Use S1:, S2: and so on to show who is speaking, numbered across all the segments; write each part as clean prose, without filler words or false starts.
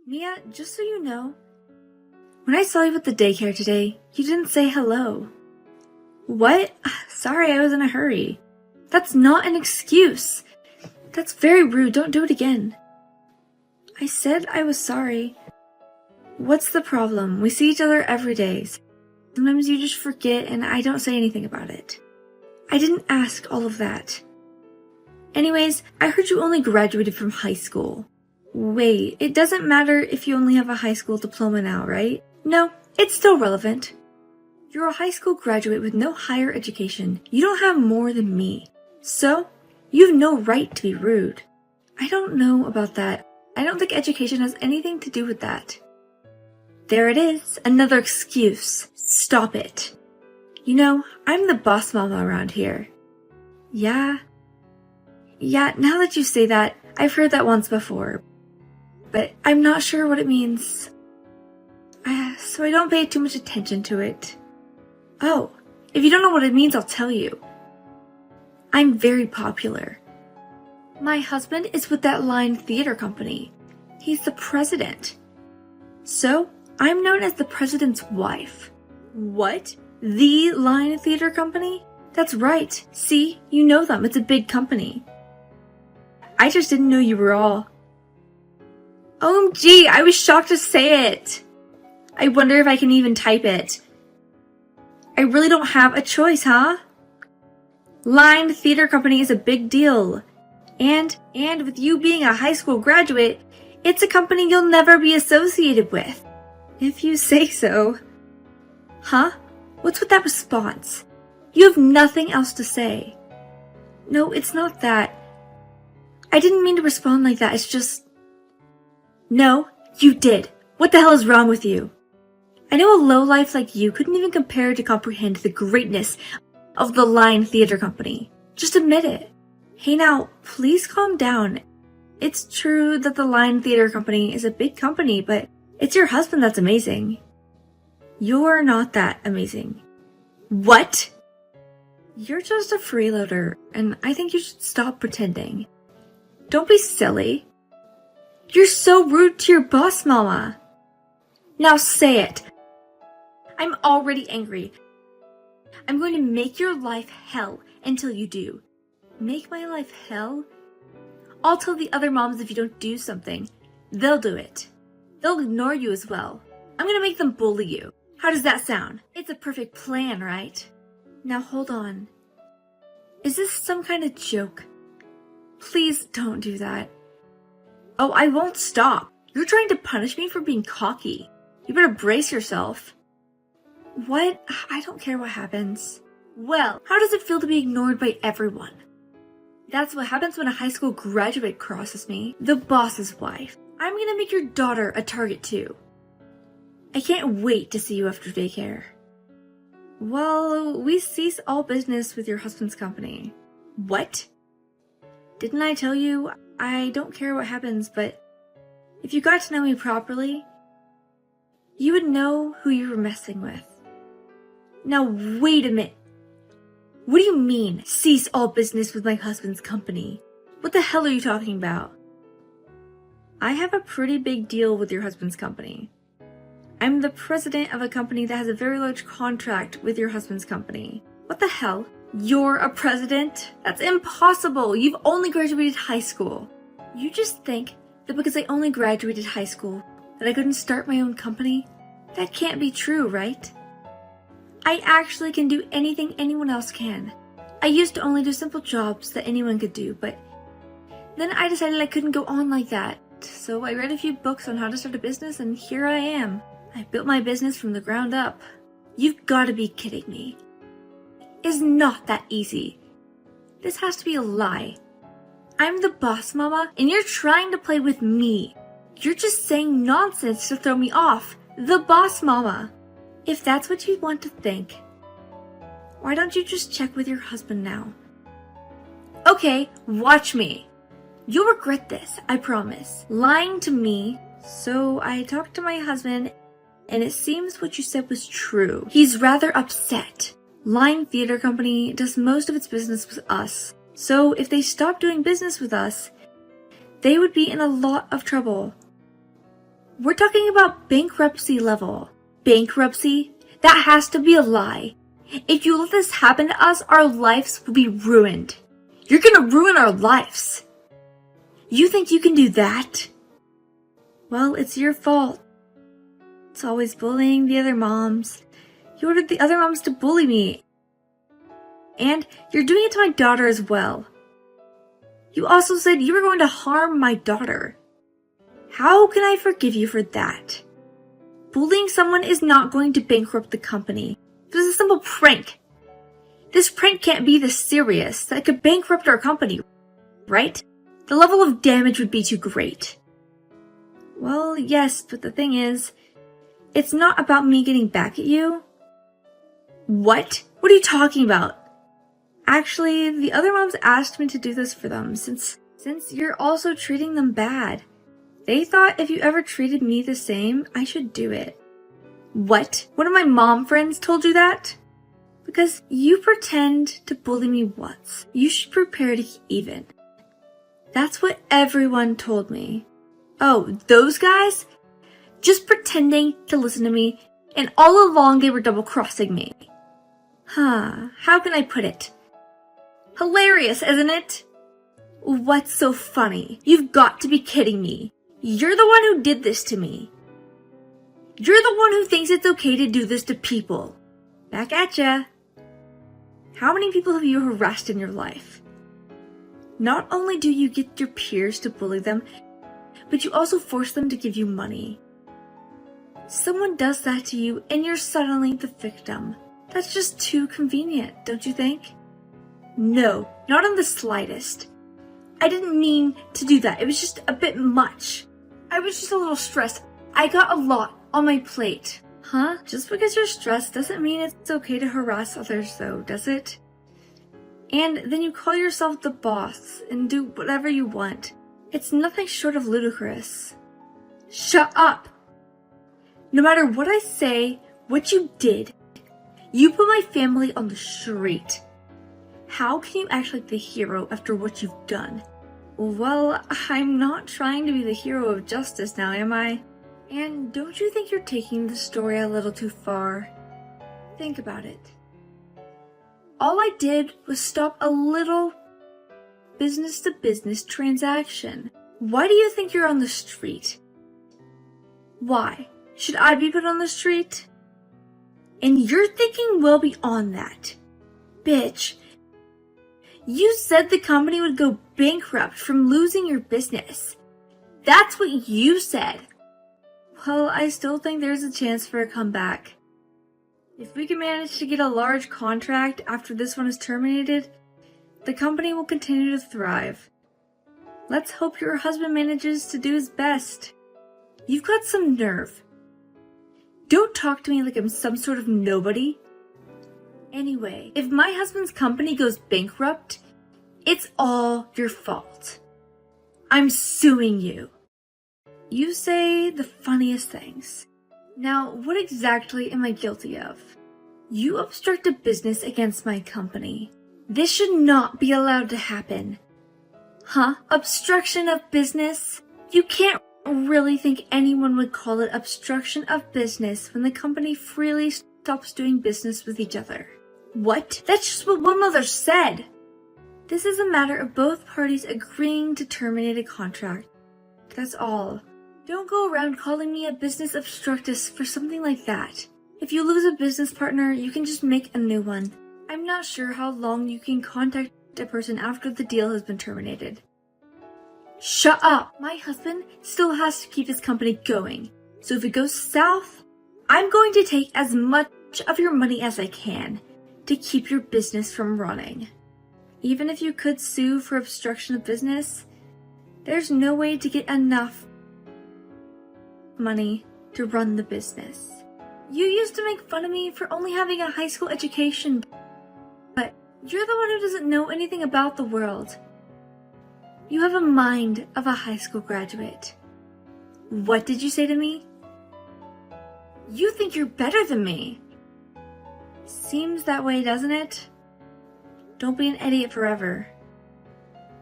S1: Mia, just so you know, when I saw you at the daycare today, you didn't say hello. What? Sorry, I was in a hurry. That's not an excuse. That's very rude. Don't do it again. I said I was sorry. What's the problem? We see each other every day. Sometimes you just forget and I don't say anything about it. I didn't ask all of that. Anyways, I heard you only graduated from high school. Wait, it doesn't matter if you only have a high school diploma now, right? No, it's still relevant. You're a high school graduate with no higher education. You don't have more than me. So, you have no right to be rude. I don't know about that. I don't think education has anything to do with that. There it is, another excuse. Stop it. You know, I'm the boss mama around here. Yeah, now that you say that, I've heard that once before. But I'm not sure what it means. So I don't pay too much attention to it. Oh, if you don't know what it means, I'll tell you. I'm very popular. My husband is with that Line Theater Company. He's the president. So, I'm known as the president's wife. What? The Line Theater Company? That's right. See, you know them. It's a big company. I just didn't know you were all. OMG, I was shocked to say it. I wonder if I can even type it. I really don't have a choice, huh? Line Theater Company is a big deal. And with you being a high school graduate, it's a company you'll never be associated with. If you say so. Huh? What's with that response? You have nothing else to say. No, it's not that. I didn't mean to respond like that, it's just... No, you did. What the hell is wrong with you? I know a lowlife like you couldn't even compare to comprehend the greatness of the Line Theater Company. Just admit it. Hey now, please calm down. It's true that the Line Theater Company is a big company, but it's your husband that's amazing. You're not that amazing. What? You're just a freeloader, and I think you should stop pretending. Don't be silly. You're so rude to your boss mama. Now say it. I'm already angry. I'm going to make your life hell until you do. Make my life hell? I'll tell the other moms if you don't do something. They'll do it. They'll ignore you as well. I'm gonna make them bully you. How does that sound? It's a perfect plan, right? Now hold on. Is this some kind of joke? Please don't do that. Oh, I won't stop. You're trying to punish me for being cocky. You better brace yourself. What? I don't care what happens. Well, how does it feel to be ignored by everyone? That's what happens when a high school graduate crosses me, the boss's wife. I'm gonna make your daughter a target too. I can't wait to see you after daycare. Well, we cease all business with your husband's company. What? Didn't I tell you? I don't care what happens, but if you got to know me properly, you would know who you were messing with. Now wait a minute. What do you mean, cease all business with my husband's company? What the hell are you talking about? I have a pretty big deal with your husband's company. I'm the president of a company that has a very large contract with your husband's company. What the hell? You're a president? That's impossible! You've only graduated high school. You just think that because I only graduated high school, that I couldn't start my own company? That can't be true, right? I actually can do anything anyone else can. I used to only do simple jobs that anyone could do, but then I decided I couldn't go on like that. So I read a few books on how to start a business, and here I am. I built my business from the ground up. You've got to be kidding me. It's not that easy. This has to be a lie. I'm the boss mama, and you're trying to play with me. You're just saying nonsense to throw me off. The boss mama. If that's what you want to think, why don't you just check with your husband now? Okay, watch me. You'll regret this, I promise. Lying to me. So I talked to my husband, and it seems what you said was true. He's rather upset. Line Theater Company does most of its business with us. So if they stopped doing business with us, they would be in a lot of trouble. We're talking about bankruptcy level. Bankruptcy? That has to be a lie. If you let this happen to us, our lives will be ruined. You're gonna ruin our lives. You think you can do that? Well, it's your fault. It's always bullying the other moms. You ordered the other moms to bully me. And you're doing it to my daughter as well. You also said you were going to harm my daughter. How can I forgive you for that? Bullying someone is not going to bankrupt the company. It was a simple prank. This prank can't be this serious that could bankrupt our company, right? The level of damage would be too great. Well, yes, but the thing is, it's not about me getting back at you. What? What are you talking about? Actually, the other moms asked me to do this for them since you're also treating them bad. They thought if you ever treated me the same, I should do it. What? One of my mom friends told you that? Because you pretend to bully me once. You should prepare to get even. That's what everyone told me. Oh, those guys? Just pretending to listen to me, and all along they were double-crossing me. How can I put it? Hilarious, isn't it? What's so funny? You've got to be kidding me. You're the one who did this to me. You're the one who thinks it's okay to do this to people. Back at ya. How many people have you harassed in your life? Not only do you get your peers to bully them, but you also force them to give you money. Someone does that to you and you're suddenly the victim. That's just too convenient, don't you think? No, not in the slightest. I didn't mean to do that. It was just a bit much. I was just a little stressed. I got a lot on my plate. Huh? Just because you're stressed doesn't mean it's okay to harass others though, does it? And then you call yourself the boss and do whatever you want. It's nothing short of ludicrous. Shut up! No matter what I say, what you did, you put my family on the street. How can you act like the hero after what you've done? Well, I'm not trying to be the hero of justice now, am I? And don't you think you're taking the story a little too far? Think about it. All I did was stop a little business-to-business transaction. Why do you think you're on the street? Why? Should I be put on the street? And you're thinking well beyond that. Bitch, you said the company would go bankrupt from losing your business. That's what you said. Well, I still think there's a chance for a comeback. If we can manage to get a large contract after this one is terminated, the company will continue to thrive. Let's hope your husband manages to do his best. You've got some nerve. Don't talk to me like I'm some sort of nobody. Anyway, if my husband's company goes bankrupt, it's all your fault. I'm suing you. You say the funniest things. Now, what exactly am I guilty of? You obstructed business against my company. This should not be allowed to happen. Huh? Obstruction of business? You can't really think anyone would call it obstruction of business when the company freely stops doing business with each other. What? That's just what one mother said. This is a matter of both parties agreeing to terminate a contract. That's all. Don't go around calling me a business obstructus for something like that. If you lose a business partner, you can just make a new one. I'm not sure how long you can contact a person after the deal has been terminated. Shut up! My husband still has to keep his company going. So if it goes south, I'm going to take as much of your money as I can to keep your business from running. Even if you could sue for obstruction of business, there's no way to get enough money to run the business. You used to make fun of me for only having a high school education, but you're the one who doesn't know anything about the world. You have a mind of a high school graduate. What did you say to me? You think you're better than me. Seems that way, doesn't it? Don't be an idiot forever.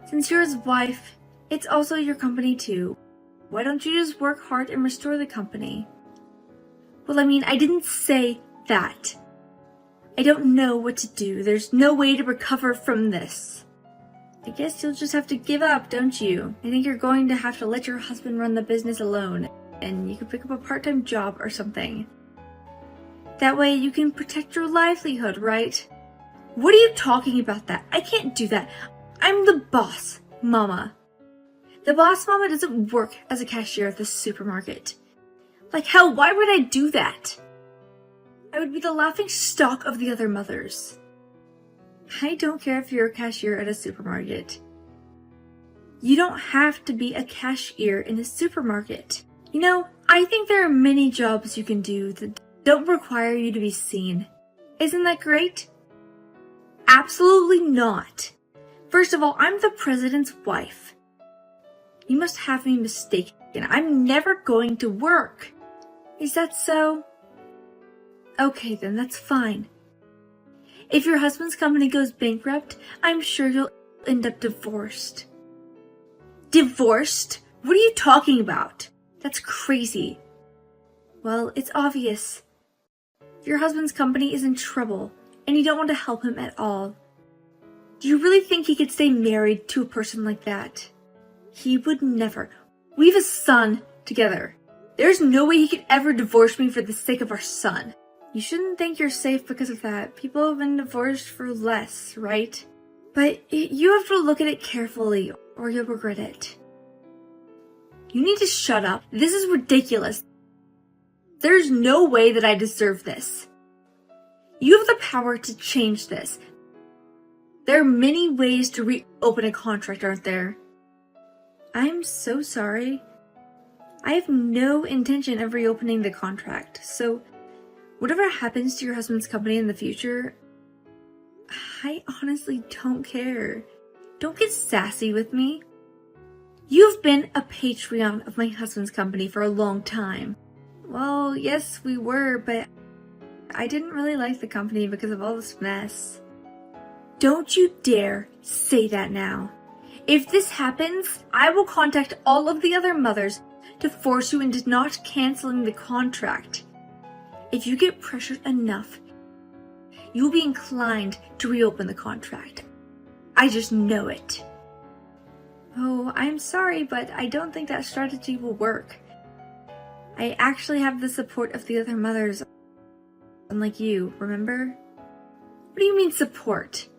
S1: Since you're his wife, it's also your company too. Why don't you just work hard and restore the company? Well, I mean, I didn't say that. I don't know what to do. There's no way to recover from this. I guess you'll just have to give up, don't you? I think you're going to have to let your husband run the business alone, and you can pick up a part-time job or something. That way you can protect your livelihood, right? What are you talking about that? I can't do that. I'm the boss, Mama. The boss mama doesn't work as a cashier at the supermarket. Like hell, why would I do that? I would be the laughing stock of the other mothers. I don't care if you're a cashier at a supermarket. You don't have to be a cashier in a supermarket. You know, I think there are many jobs you can do that don't require you to be seen. Isn't that great? Absolutely not. First of all, I'm the president's wife. You must have me mistaken. I'm never going to work. Is that so? Okay then, that's fine. If your husband's company goes bankrupt, I'm sure you'll end up divorced. Divorced? What are you talking about? That's crazy. Well, it's obvious. Your husband's company is in trouble, and you don't want to help him at all. Do you really think he could stay married to a person like that? He would never. We have a son together. There's no way he could ever divorce me for the sake of our son. You shouldn't think you're safe because of that. People have been divorced for less, right? But you have to look at it carefully, or you'll regret it. You need to shut up. This is ridiculous. There's no way that I deserve this. You have the power to change this. There are many ways to reopen a contract, aren't there? I'm so sorry. I have no intention of reopening the contract, so whatever happens to your husband's company in the future, I honestly don't care. Don't get sassy with me. You've been a Patreon of my husband's company for a long time. Well, yes, we were, but I didn't really like the company because of all this mess. Don't you dare say that now. If this happens, I will contact all of the other mothers to force you into not canceling the contract. If you get pressured enough, you will be inclined to reopen the contract. I just know it. Oh, I'm sorry, but I don't think that strategy will work. I actually have the support of the other mothers, unlike you, remember? What do you mean support?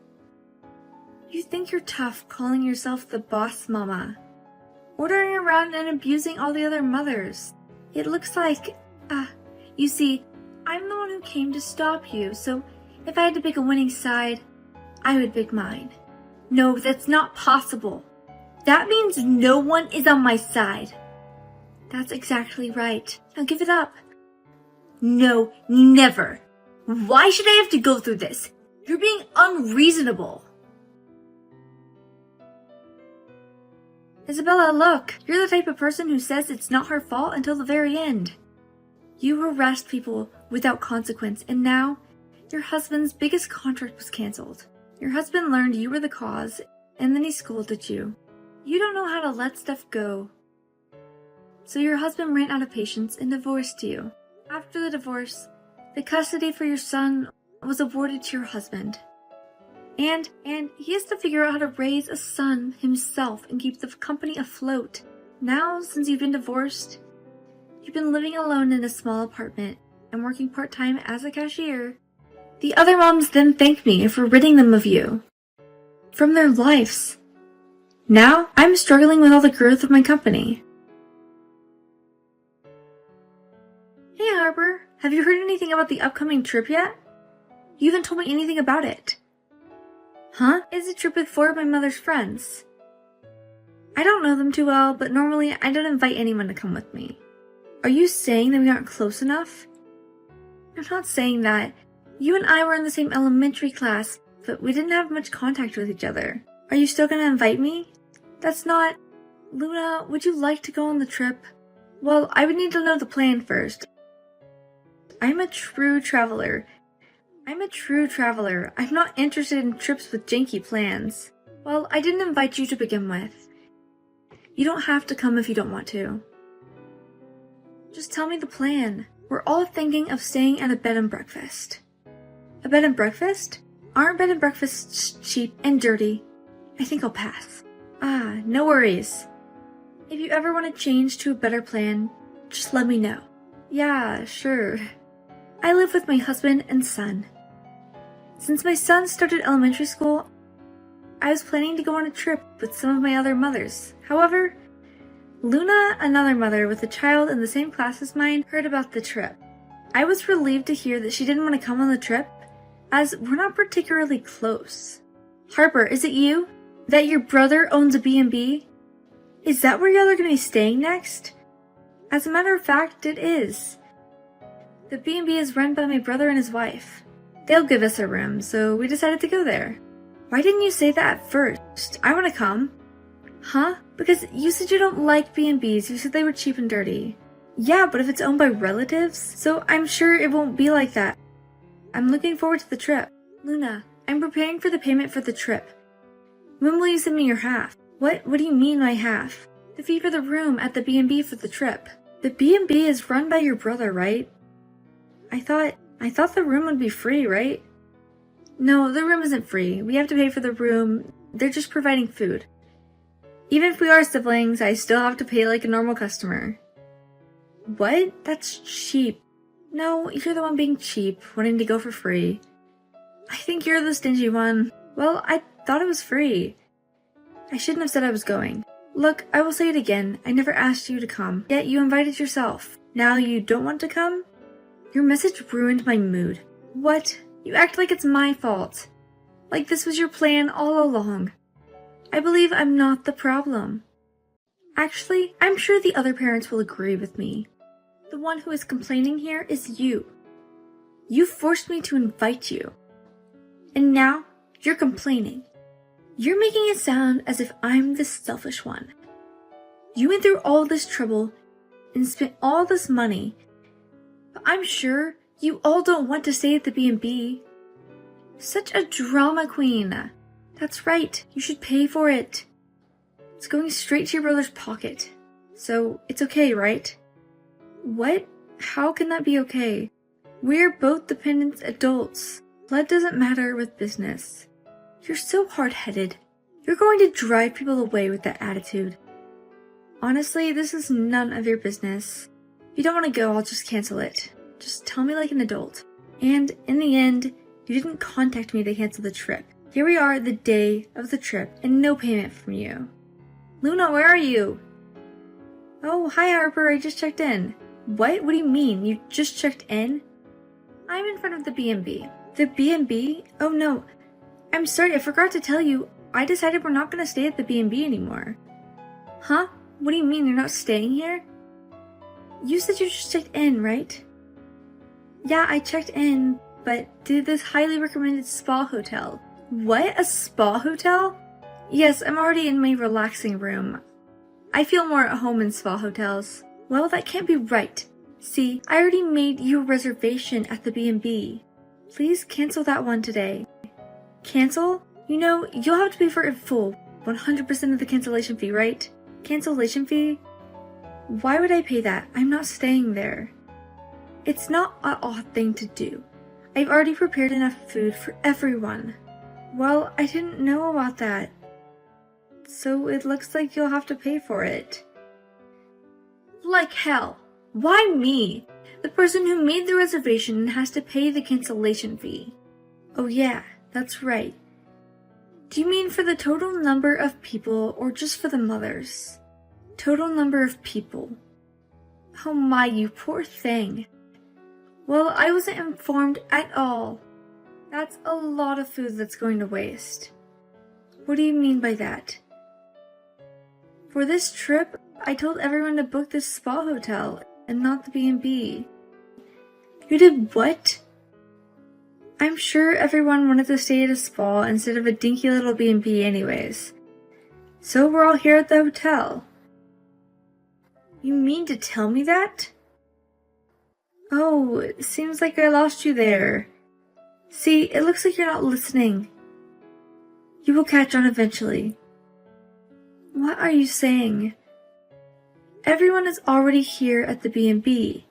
S1: You think you're tough calling yourself the boss mama, ordering around and abusing all the other mothers. It looks like, you see, I'm the one who came to stop you, so if I had to pick a winning side, I would pick mine. No, that's not possible. That means no one is on my side. That's exactly right. Now give it up. No, never. Why should I have to go through this? You're being unreasonable. Isabella, look. You're the type of person who says it's not her fault until the very end. You harassed people without consequence, and now your husband's biggest contract was canceled. Your husband learned you were the cause, and then he scolded you. You don't know how to let stuff go. So your husband ran out of patience and divorced you. After the divorce, the custody for your son was awarded to your husband. And he has to figure out how to raise a son himself and keep the company afloat. Now, since you've been divorced, you've been living alone in a small apartment and working part-time as a cashier. The other moms then thank me for ridding them of you. From their lives. Now, I'm struggling with all the growth of my company. Hey Harper, have you heard anything about the upcoming trip yet? You haven't told me anything about it. Huh? It's a trip with 4 of my mother's friends. I don't know them too well, but normally I don't invite anyone to come with me. Are you saying that we aren't close enough? I'm not saying that. You and I were in the same elementary class, but we didn't have much contact with each other. Are you still gonna invite me? That's not... Luna, would you like to go on the trip? Well, I would need to know the plan first. I'm a true traveler. I'm not interested in trips with janky plans. Well, I didn't invite you to begin with. You don't have to come if you don't want to. Just tell me the plan. We're all thinking of staying at a bed and breakfast. A bed and breakfast? Aren't bed and breakfasts cheap and dirty? I think I'll pass. No worries. If you ever want to change to a better plan, just let me know. Yeah, sure. I live with my husband and son. Since my son started elementary school, I was planning to go on a trip with some of my other mothers. However, Luna, another mother with a child in the same class as mine, heard about the trip. I was relieved to hear that she didn't want to come on the trip, as we're not particularly close. Harper, is it you? That your brother owns a B&B? Is that where y'all are going to be staying next? As a matter of fact, it is. The B&B is run by my brother and his wife. They'll give us a room, so we decided to go there. Why didn't you say that at first? I want to come. Huh? Because you said you don't like B&Bs. You said they were cheap and dirty. Yeah, but if it's owned by relatives, so I'm sure it won't be like that. I'm looking forward to the trip. Luna, I'm preparing for the payment for the trip. When will you send me your half? What do you mean my half? The fee for the room at the B&B for the trip. The B&B is run by your brother, right? I thought the room would be free, right? No, the room isn't free. We have to pay for the room. They're just providing food. Even if we are siblings, I still have to pay like a normal customer. What? That's cheap. No, you're the one being cheap, wanting to go for free. I think you're the stingy one. Well, I thought it was free. I shouldn't have said I was going. Look, I will say it again. I never asked you to come, yet you invited yourself. Now you don't want to come? Your message ruined my mood. What? You act like it's my fault. Like this was your plan all along. I believe I'm not the problem. Actually, I'm sure the other parents will agree with me. The one who is complaining here is you. You forced me to invite you. And now, you're complaining. You're making it sound as if I'm the selfish one. You went through all this trouble and spent all this money, but I'm sure you all don't want to stay at the B&B. Such a drama queen. That's right, you should pay for it. It's going straight to your brother's pocket. So, it's okay, right? What? How can that be okay? We're both dependent adults. Blood doesn't matter with business. You're so hard-headed. You're going to drive people away with that attitude. Honestly, this is none of your business. If you don't want to go, I'll just cancel it. Just tell me like an adult. And in the end, you didn't contact me to cancel the trip. Here we are the day of the trip and no payment from you. Luna, where are you? Oh, hi Harper, I just checked in. What do you mean? You just checked in? I'm in front of the B&B. The B&B? Oh no. I'm sorry, I forgot to tell you. I decided we're not going to stay at the B&B anymore. Huh? What do you mean you're not staying here? You said you just checked in, right? Yeah, I checked in, but to this highly recommended spa hotel. What? A spa hotel? Yes, I'm already in my relaxing room. I feel more at home in spa hotels. Well, that can't be right. See, I already made you a reservation at the B&B. Please cancel that one today. Cancel? You know, you'll have to pay for it full. 100% of the cancellation fee, right? Cancellation fee? Why would I pay that? I'm not staying there. It's not an odd thing to do. I've already prepared enough food for everyone. Well, I didn't know about that. So it looks like you'll have to pay for it. Like hell. Why me? The person who made the reservation has to pay the cancellation fee. Oh yeah, that's right. Do you mean for the total number of people or just for the mothers? Total number of people. Oh my, you poor thing. Well, I wasn't informed at all. That's a lot of food that's going to waste. What do you mean by that? For this trip, I told everyone to book this spa hotel and not the B&B. You did what? I'm sure everyone wanted to stay at a spa instead of a dinky little B&B anyways. So we're all here at the hotel. You mean to tell me that? Oh, it seems like I lost you there. See, it looks like you're not listening. You will catch on eventually. What are you saying? Everyone is already here at the B&B.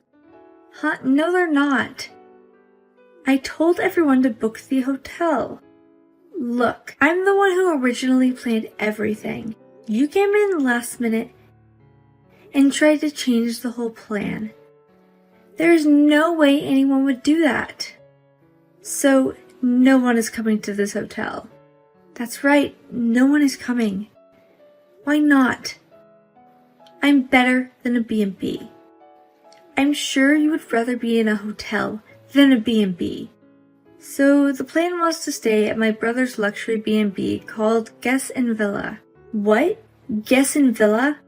S1: Huh? No, they're not. I told everyone to book the hotel. Look, I'm the one who originally planned everything. You came in last minute and tried to change the whole plan. There's no way anyone would do that. So, no one is coming to this hotel. That's right, no one is coming. Why not? I'm better than a B&B. I'm sure you would rather be in a hotel than a B&B. So the plan was to stay at my brother's luxury B&B called Guest and Villa. What? Guest and Villa?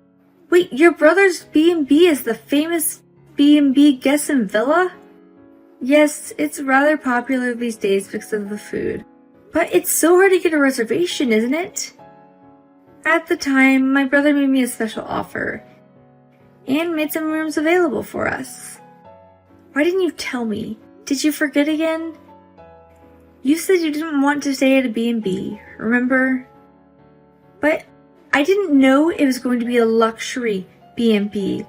S1: Wait, your brother's B&B is the famous B&B Guest and Villa? Yes, it's rather popular these days because of the food. But it's so hard to get a reservation, isn't it? At the time, my brother made me a special offer and made some rooms available for us. Why didn't you tell me? Did you forget again? You said you didn't want to stay at a B&B, remember? But I didn't know it was going to be a luxury B&B.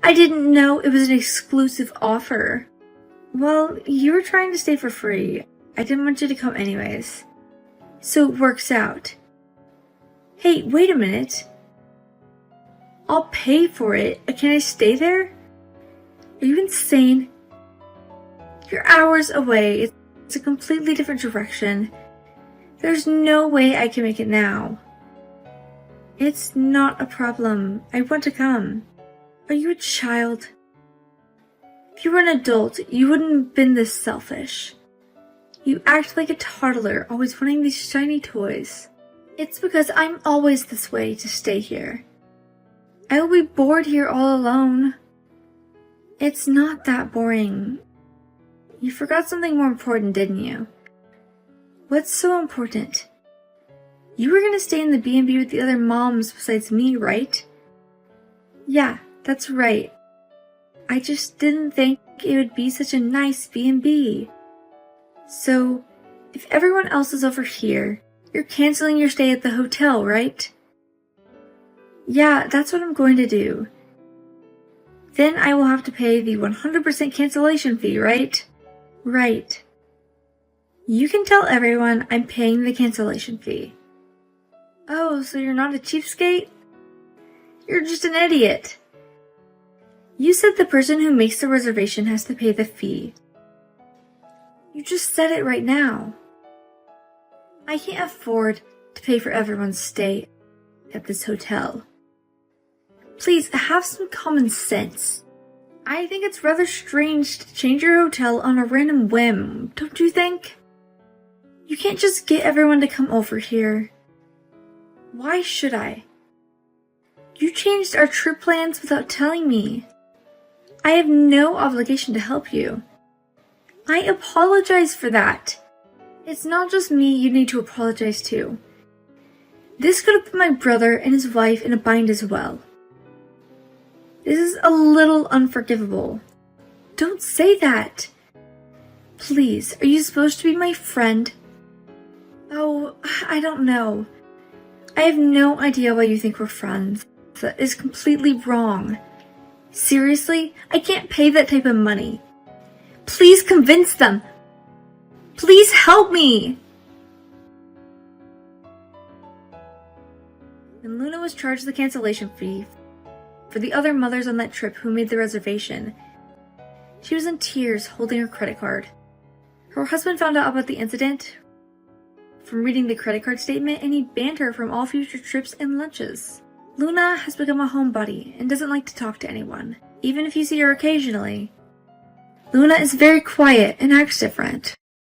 S1: I didn't know it was an exclusive offer. Well, you were trying to stay for free. I didn't want you to come anyways. So it works out. Hey, wait a minute. I'll pay for it. Can I stay there? Are you insane? You're hours away. It's a completely different direction. There's no way I can make it now. It's not a problem. I want to come. Are you a child? If you were an adult, you wouldn't have been this selfish. You act like a toddler, always wanting these shiny toys. It's because I'm always this way to stay here. I will be bored here all alone. It's not that boring. You forgot something more important, didn't you? What's so important? You were gonna stay in the B&B with the other moms besides me, right? Yeah, that's right. I just didn't think it would be such a nice B&B. So, if everyone else is over here, you're canceling your stay at the hotel, right? Yeah, that's what I'm going to do. Then I will have to pay the 100% cancellation fee, right? Right. You can tell everyone I'm paying the cancellation fee. Oh, so you're not a cheapskate? You're just an idiot. You said the person who makes the reservation has to pay the fee. You just said it right now. I can't afford to pay for everyone's stay at this hotel. Please, have some common sense. I think it's rather strange to change your hotel on a random whim, don't you think? You can't just get everyone to come over here. Why should I? You changed our trip plans without telling me. I have no obligation to help you. I apologize for that. It's not just me you need to apologize to. This could have put my brother and his wife in a bind as well. This is a little unforgivable. Don't say that. Please, are you supposed to be my friend? Oh, I don't know. I have no idea why you think we're friends. That is completely wrong. Seriously, I can't pay that type of money. Please convince them. Please help me. And Luna was charged the cancellation fee for the other mothers on that trip who made the reservation. She was in tears, holding her credit card. Her husband found out about the incident from reading the credit card statement, and he banned her from all future trips and lunches. Luna has become a homebody and doesn't like to talk to anyone, even if you see her occasionally. Luna is very quiet and acts different.